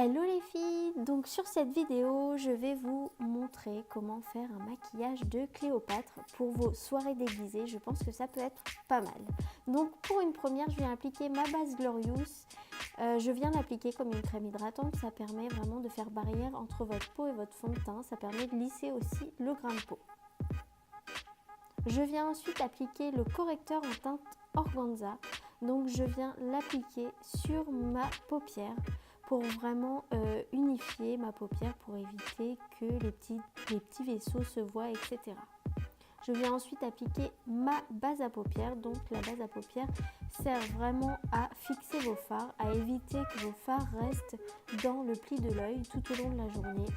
Hello les filles, donc sur cette vidéo je vais vous montrer comment faire un maquillage de Cléopâtre pour vos soirées déguisées. Je pense que ça peut être pas mal. Donc pour une première je viens appliquer ma base Glorious. Je viens l'appliquer comme une crème hydratante, ça permet vraiment de faire barrière entre votre peau et votre fond de teint, ça permet de lisser aussi le grain de peau. Je viens ensuite appliquer le correcteur en teinte organza, donc je viens l'appliquer sur ma paupière pour vraiment unifier ma paupière pour éviter que les petits vaisseaux se voient, etc. Je viens ensuite appliquer ma base à paupières, donc la base à paupières sert vraiment à fixer vos fards, à éviter que vos fards restent dans le pli de l'œil tout au long de la journée.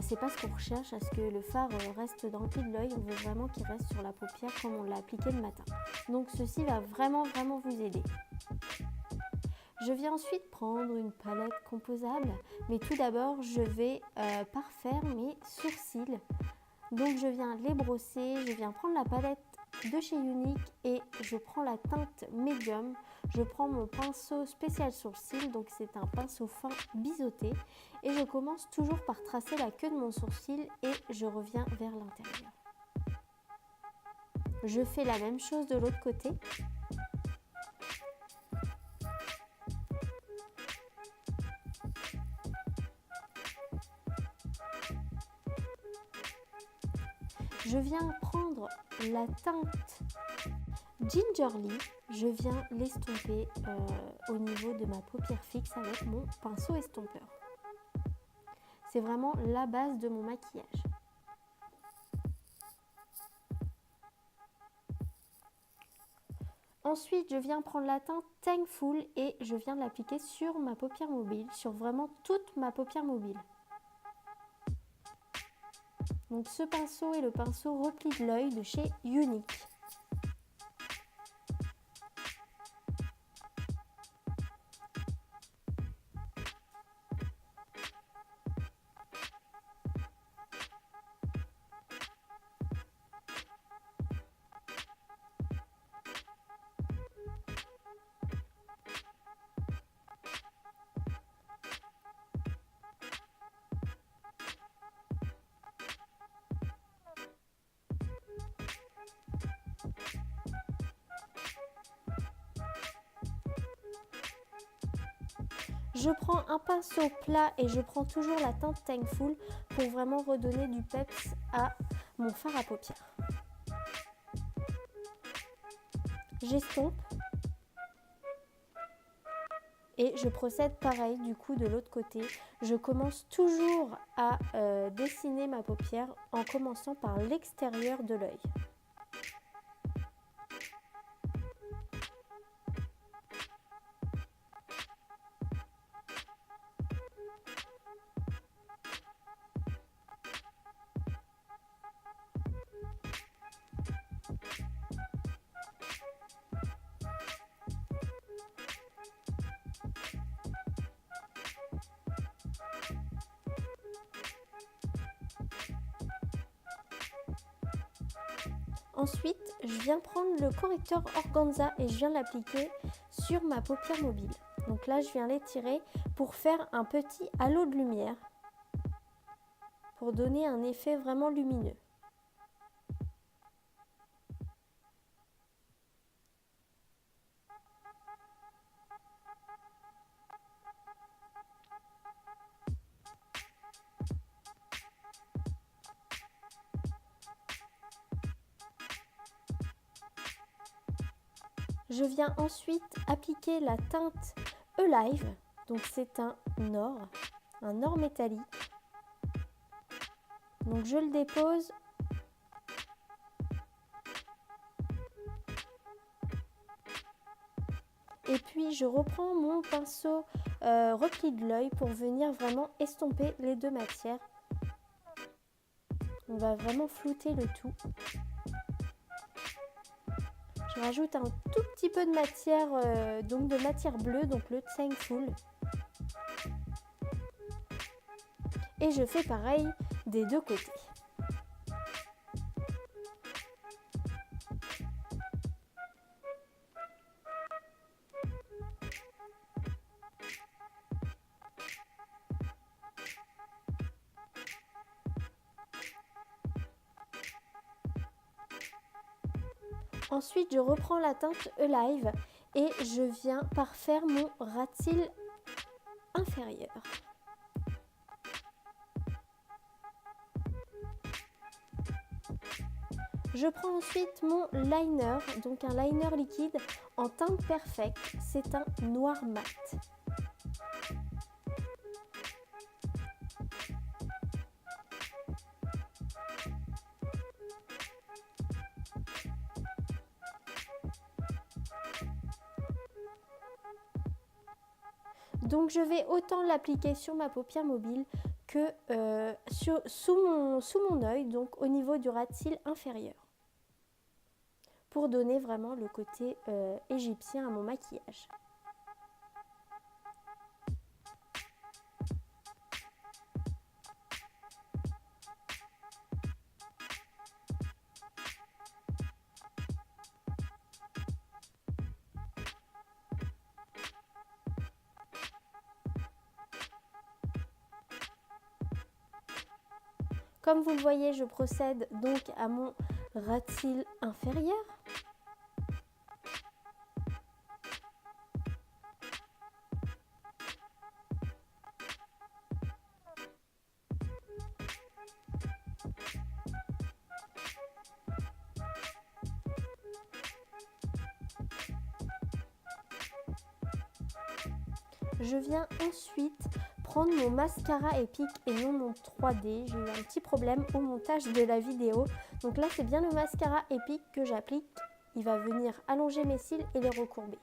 C'est pas ce qu'on recherche, à ce que le fard reste dans le pli de l'œil, on veut vraiment qu'il reste sur la paupière comme on l'a appliqué le matin. Donc ceci va vraiment vous aider. Je viens ensuite prendre une palette composable, mais tout d'abord je vais parfaire mes sourcils. Donc je viens les brosser, je viens prendre la palette de chez Unique et je prends la teinte médium. Je prends mon pinceau spécial sourcil, donc c'est un pinceau fin biseauté. Et je commence toujours par tracer la queue de mon sourcil et je reviens vers l'intérieur. Je fais la même chose de l'autre côté. Je viens prendre la teinte Gingerly, je viens l'estomper au niveau de ma paupière fixe avec mon pinceau estompeur. C'est vraiment la base de mon maquillage. Ensuite, je viens prendre la teinte Thankful et je viens l'appliquer sur ma paupière mobile, sur vraiment toute ma paupière mobile. Donc ce pinceau est le pinceau repli de l'œil de chez Unique. Je prends un pinceau plat et je prends toujours la teinte Thankful pour vraiment redonner du peps à mon fard à paupières. J'estompe et je procède pareil du coup de l'autre côté. Je commence toujours à dessiner ma paupière en commençant par l'extérieur de l'œil. Ensuite, je viens prendre le correcteur organza et je viens l'appliquer sur ma paupière mobile. Donc là, je viens l'étirer pour faire un petit halo de lumière, pour donner un effet vraiment lumineux. Je viens ensuite appliquer la teinte Alive, donc c'est un or métallique. Donc je le dépose et puis je reprends mon pinceau repli de l'œil pour venir vraiment estomper les deux matières. On va vraiment flouter le tout. Je rajoute un tout petit peu de matière, donc de matière bleue, donc le Thankful. Et je fais pareil des deux côtés. Ensuite, je reprends la teinte Alive et je viens par faire mon ras de cils inférieur. Je prends ensuite mon liner, donc un liner liquide en teinte Perfect, c'est un noir mat. Donc je vais autant l'appliquer sur ma paupière mobile que sous mon œil, donc au niveau du ras de cils inférieur, pour donner vraiment le côté égyptien à mon maquillage. Comme vous le voyez, je procède donc à mon ras de cils inférieur. Je viens ensuite prendre mon mascara Epic et non mon 3D. J'ai eu un petit problème au montage de la vidéo. Donc là, c'est bien le mascara Epic que j'applique. Il va venir allonger mes cils et les recourber.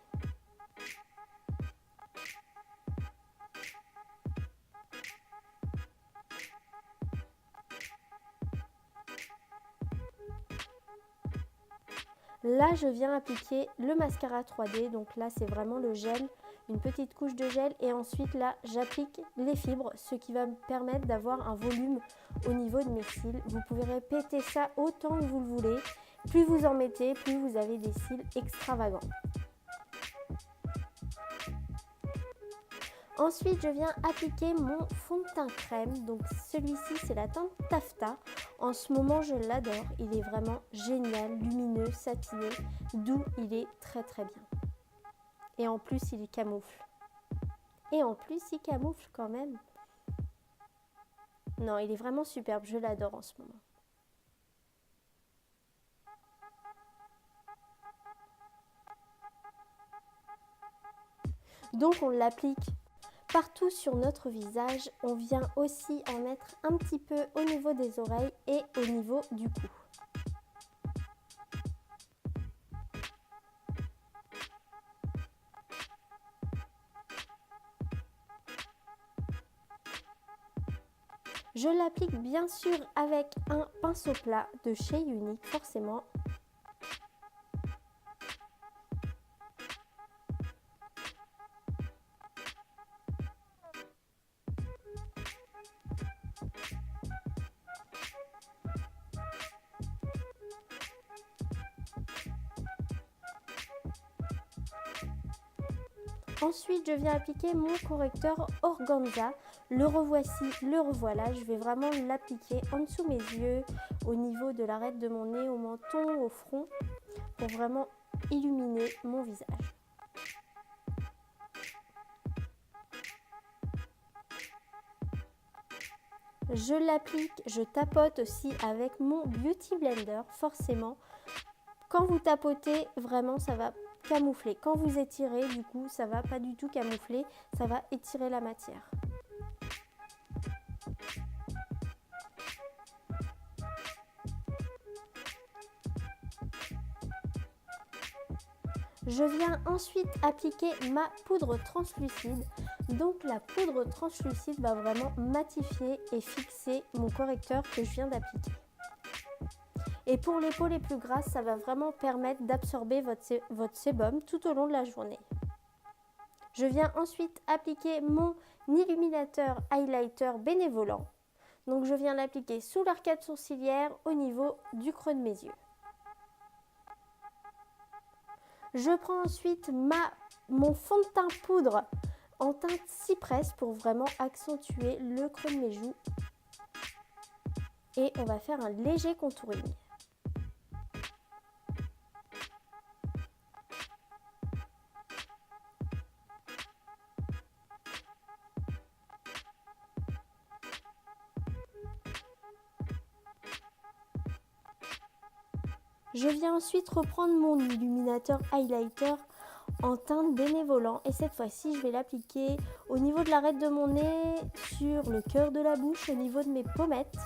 Là, je viens appliquer le mascara 3D. Donc là, c'est vraiment le gel, une petite couche de gel. Et ensuite, là, j'applique les fibres, ce qui va me permettre d'avoir un volume au niveau de mes cils. Vous pouvez répéter ça autant que vous le voulez. Plus vous en mettez, plus vous avez des cils extravagants. Ensuite, je viens appliquer mon fond de teint crème. Donc celui-ci, c'est la teinte Taffeta. En ce moment, je l'adore. Il est vraiment génial, lumineux, satiné, doux. Il est très très bien. Et en plus, il camoufle. Quand même. Non, il est vraiment superbe. Je l'adore en ce moment. Donc, on l'applique partout sur notre visage. On vient aussi en mettre un petit peu au niveau des oreilles et au niveau du cou. Je l'applique bien sûr avec un pinceau plat de chez Unique, forcément. Ensuite, je viens appliquer mon correcteur Organza. Le revoici, le revoilà. Je vais vraiment l'appliquer en dessous mes yeux, au niveau de l'arête de mon nez, au menton, au front, pour vraiment illuminer mon visage. Je l'applique, je tapote aussi avec mon Beauty Blender, forcément. Quand vous tapotez, vraiment, ça va camoufler. Quand vous étirez, du coup, ça va pas du tout camoufler, ça va étirer la matière. Je viens ensuite appliquer ma poudre translucide. Donc la poudre translucide va vraiment matifier et fixer mon correcteur que je viens d'appliquer. Et pour les peaux les plus grasses, ça va vraiment permettre d'absorber votre sébum tout au long de la journée. Je viens ensuite appliquer mon illuminateur highlighter bénévolant. Donc je viens l'appliquer sous l'arcade sourcilière au niveau du creux de mes yeux. Je prends ensuite mon fond de teint poudre en teinte cypress pour vraiment accentuer le creux de mes joues. Et on va faire un léger contouring. Je viens ensuite reprendre mon illuminateur highlighter en teinte bénévolant et cette fois-ci je vais l'appliquer au niveau de l'arête de mon nez, sur le cœur de la bouche, au niveau de mes pommettes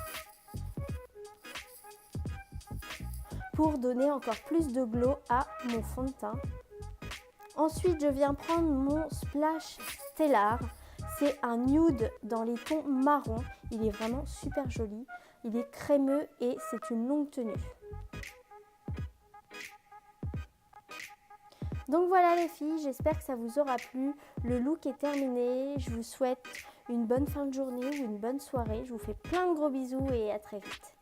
pour donner encore plus de glow à mon fond de teint. Ensuite je viens prendre mon Splash Stellar, c'est un nude dans les tons marron, il est vraiment super joli, il est crémeux et c'est une longue tenue. Donc voilà les filles, j'espère que ça vous aura plu. Le look est terminé. Je vous souhaite une bonne fin de journée ou une bonne soirée. Je vous fais plein de gros bisous et à très vite.